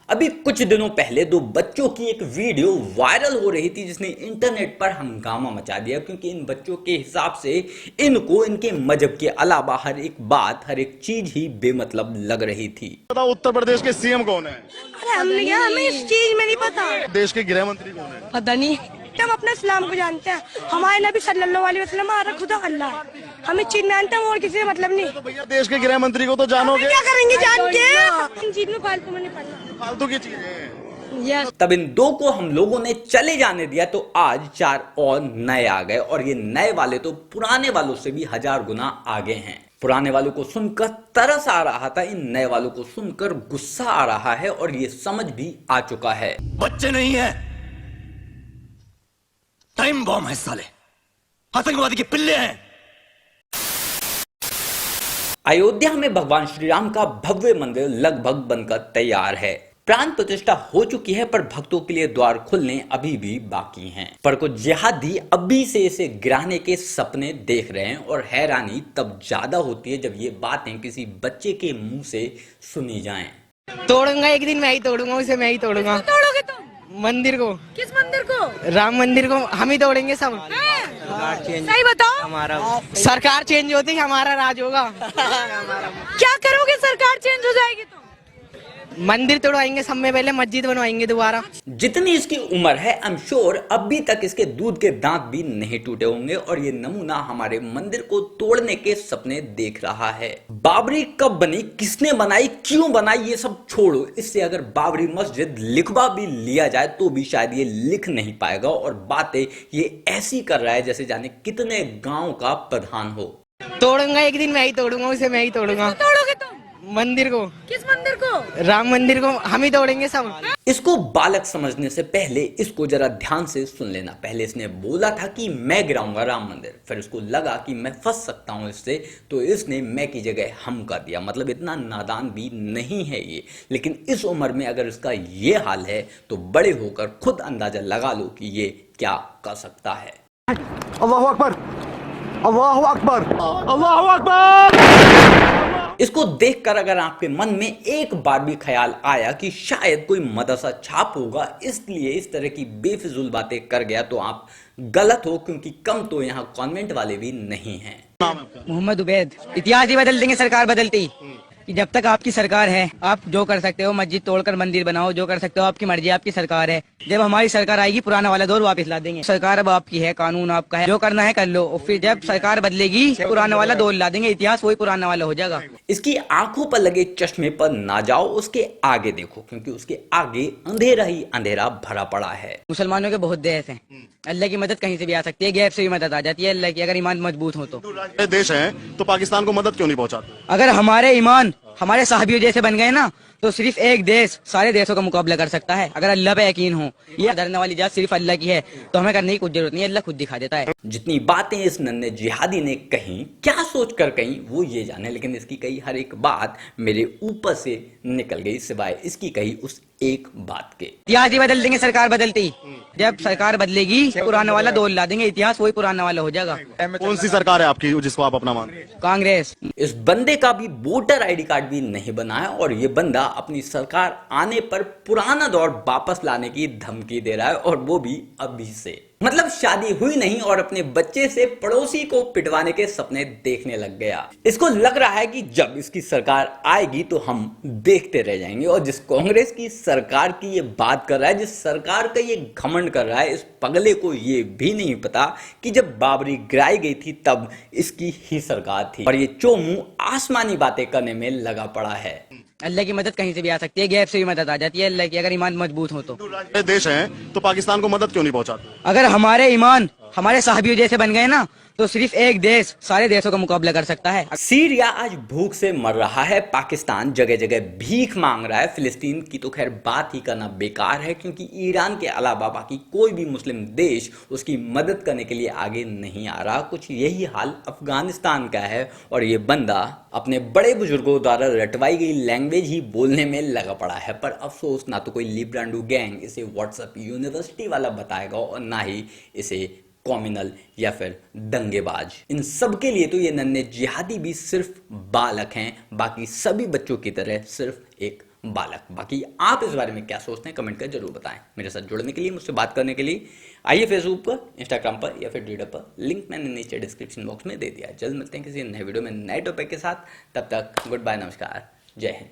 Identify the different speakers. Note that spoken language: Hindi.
Speaker 1: अभी कुछ दिनों पहले दो बच्चों की एक वीडियो वायरल हो रही थी जिसने इंटरनेट पर हंगामा मचा दिया, क्योंकि इन बच्चों के हिसाब से इनको इनके मजहब के अलावा हर एक बात, हर एक चीज ही बेमतलब लग रही थी।
Speaker 2: बताओ उत्तर प्रदेश के सीएम कौन है?
Speaker 3: अरे हमें इस चीज में नहीं पता।
Speaker 2: देश के गृह मंत्री कौन है?
Speaker 3: पता नहीं। हम अपने इस्लाम को जानते हैं, हमारे नबी सल्लल्लाहु अलैहि वसल्लम हमारा खुदा अल्लाह है। हम इस चीज में जानते हैं और किसी से मतलब नहीं।
Speaker 2: तो भैया देश के गृह मंत्री को तो जानोगे।
Speaker 3: क्या करेंगे जान के? इन चीज में फालतू में नहीं पड़ना।
Speaker 2: फालतू की चीजें।
Speaker 1: तब इन दो को हम लोगों ने चले जाने दिया तो आज चार और नए आ गए, और ये नए वाले तो पुराने वालों से भी 1000 गुना आगे हैं। पुराने वालों को सुनकर तरस आ रहा था, इन नए वालों को सुनकर गुस्सा आ रहा है, और ये समझ भी आ चुका है।
Speaker 4: बच्चे नहीं है, टाइम बॉम्ब है साले, आतंकवादी के पिल्ले हैं।
Speaker 1: अयोध्या में भगवान श्री राम का भव्य मंदिर लगभग बनकर तैयार है। प्राण प्रतिष्ठा हो चुकी है, पर भक्तों के लिए द्वार खुलने अभी भी बाकी हैं। पर कुछ जिहादी अभी से इसे गिराने के सपने देख रहे हैं, और हैरानी तब ज्यादा होती है जब ये बातें किसी बच्चे के मुंह से सुनी जाएं।
Speaker 5: तोड़ूंगा एक दिन, मैं ही तोड़ूंगा उसे, मैं ही तोड़ूंगा।
Speaker 3: तोड़ोगे तुम?
Speaker 5: मंदिर को।
Speaker 3: किस मंदिर को?
Speaker 5: राम मंदिर को हम ही तोड़ेंगे सब।
Speaker 3: सही बताओ।
Speaker 5: हमारा सरकार चेंज होती है, हमारा राज होगा।
Speaker 3: क्या करोगे? सरकार चेंज हो जाएगी तो
Speaker 5: मंदिर तोड़वाएंगे सब में, पहले मस्जिद बनवाएंगे दोबारा।
Speaker 1: जितनी इसकी उम्र है, आई एम श्योर अभी तक इसके दूध के दांत भी नहीं टूटे होंगे, और ये नमूना हमारे मंदिर को तोड़ने के सपने देख रहा है। बाबरी कब बनी, किसने बनाई, क्यों बनाई, ये सब छोड़ो। इससे अगर बाबरी मस्जिद लिखवा भी लिया जाए तो भी शायद ये लिख नहीं पाएगा, और बातें ये ऐसी कर रहा है जैसे जाने कितने गांव का प्रधान हो।
Speaker 5: तोड़ूंगा एक दिन, मैं ही तोड़ूंगा उसे, मैं ही तोड़ूंगा।
Speaker 3: तोड़ोगे तुम?
Speaker 5: मंदिर को।
Speaker 3: किस मंदिर को?
Speaker 5: राम मंदिर को हम ही तोड़ेंगे सब।
Speaker 1: इसको बालक समझने से पहले इसको जरा ध्यान से सुन लेना। पहले इसने बोला था कि मैं गिराऊंगा राम मंदिर, फिर इसको लगा कि मैं फंस सकता हूं इससे, तो इसने मैं की जगह हम कर दिया। मतलब इतना नादान भी नहीं है ये, लेकिन इस उम्र में अगर इसका ये हाल है तो बड़े होकर खुद अंदाजा लगा लो कि ये क्या कर सकता है।
Speaker 2: अल्लाहु अकबर, अल्लाहु अकबर, अल्लाहु अकबर।
Speaker 1: इसको देखकर अगर आपके मन में एक बार भी ख्याल आया कि शायद कोई मदरसा छाप होगा इसलिए इस तरह की बेफिजूल बातें कर गया, तो आप गलत हो, क्योंकि कम तो यहाँ कॉन्वेंट वाले भी नहीं हैं।
Speaker 5: मोहम्मद उबैद। इतिहास ही बदल देंगे सरकार बदलती, कि जब तक आपकी सरकार है आप जो कर सकते हो, मस्जिद तोड़कर मंदिर बनाओ, जो कर सकते हो, आपकी मर्जी, आपकी सरकार है। जब हमारी सरकार आएगी पुराना वाला दौर वापस ला देंगे। सरकार अब आपकी है, कानून आपका है, जो करना है कर लो, और फिर जब सरकार बदलेगी पुराना वाला दौर ला देंगे, इतिहास वही पुराना वाला हो जाएगा।
Speaker 1: इसकी आंखों पर लगे चश्मे पर ना जाओ, उसके आगे देखो, क्योंकि उसके आगे अंधेरा ही अंधेरा भरा पड़ा है।
Speaker 5: मुसलमानों के बहुत देश हैं, अल्लाह की मदद कहीं से भी आ सकती है, गैप से भी मदद आ जाती है अल्लाह की, अगर ईमान मजबूत हो तो।
Speaker 2: देश है तो पाकिस्तान को मदद क्यों नहीं पहुंचाते?
Speaker 5: अगर हमारे ईमान हमारे साहबियों जैसे बन गए ना, तो सिर्फ एक देश सारे देशों का मुकाबला कर सकता है, अगर अल्लाह पे यकीन हो। ये डरने वाली जात सिर्फ अल्लाह की है, तो हमें करने की कुछ जरूरत नहीं है, अल्लाह खुद दिखा देता है।
Speaker 1: जितनी बातें इस नन्हे जिहादी ने कही, क्या सोच कर कही वो ये जाने, लेकिन इसकी कही हर एक बात मेरे ऊपर से निकल गई, सिवाय इसकी कही उस एक बात के।
Speaker 5: इतिहास ही बदल देंगे सरकार बदलती, जब सरकार बदलेगी पुराना वाला दौर ला देंगे, इतिहास वही पुराना वाला हो जाएगा।
Speaker 2: कौन सी सरकार है आपकी जिसको आप अपना मानते हैं?
Speaker 5: कांग्रेस।
Speaker 1: इस बंदे का भी वोटर आईडी कार्ड भी नहीं बना है, और ये बंदा अपनी सरकार आने पर पुराना दौर वापस लाने की धमकी दे रहा है, और वो भी अभी से। मतलब शादी हुई नहीं और अपने बच्चे से पड़ोसी को पिटवाने के सपने देखने लग गया। इसको लग रहा है कि जब इसकी सरकार आएगी तो हम देखते रह जाएंगे, और जिस कांग्रेस की सरकार की ये बात कर रहा है, जिस सरकार का ये घमंड कर रहा है, इस पगले को ये भी नहीं पता कि जब बाबरी गिराई गई थी तब इसकी ही सरकार थी, और ये चोमू आसमानी बातें करने में लगा पड़ा है।
Speaker 5: अल्लाह की मदद कहीं से भी आ सकती है, गैप से भी मदद आ जाती है अल्लाह की, अगर ईमान मजबूत हो तो।
Speaker 2: देश है तो पाकिस्तान को मदद क्यों नहीं पहुंचाते?
Speaker 5: अगर हमारे ईमान हमारे साहबियों जैसे बन गए ना, तो सिर्फ एक देश सारे देशों का मुकाबला कर सकता है।
Speaker 1: सीरिया आज भूख से मर रहा है, पाकिस्तान जगह जगह भीख मांग रहा है, फिलिस्तीन की तो खैर बात ही करना बेकार है, क्योंकि ईरान के अलावा बाकी कोई भी मुस्लिम देश उसकी मदद करने के लिए आगे नहीं आ रहा। कुछ यही हाल अफगानिस्तान का है, और ये बंदा अपने बड़े बुजुर्गों द्वारा रटवाई गई लैंग्वेज ही बोलने में लगा पड़ा है। पर अफसोस, ना तो कोई लिब्रांडू गैंग इसे व्हाट्सएप यूनिवर्सिटी वाला बताएगा, और ना ही इसे कॉम्युनल या फिर दंगेबाज। इन सब के लिए तो ये नन्हे जिहादी भी सिर्फ बालक हैं, बाकी सभी बच्चों की तरह सिर्फ एक बालक। बाकी आप इस बारे में क्या सोचते हैं कमेंट कर जरूर बताएं। मेरे साथ जुड़ने के लिए, मुझसे बात करने के लिए आइए फेसबुक पर, इंस्टाग्राम पर या फिर ट्विटर पर, लिंक मैंने नीचे डिस्क्रिप्शन बॉक्स में दे दिया। जल्द मिलते हैं किसी नए वीडियो में नए टॉपिक के साथ, तब तक गुड बाय, नमस्कार, जय हिंद।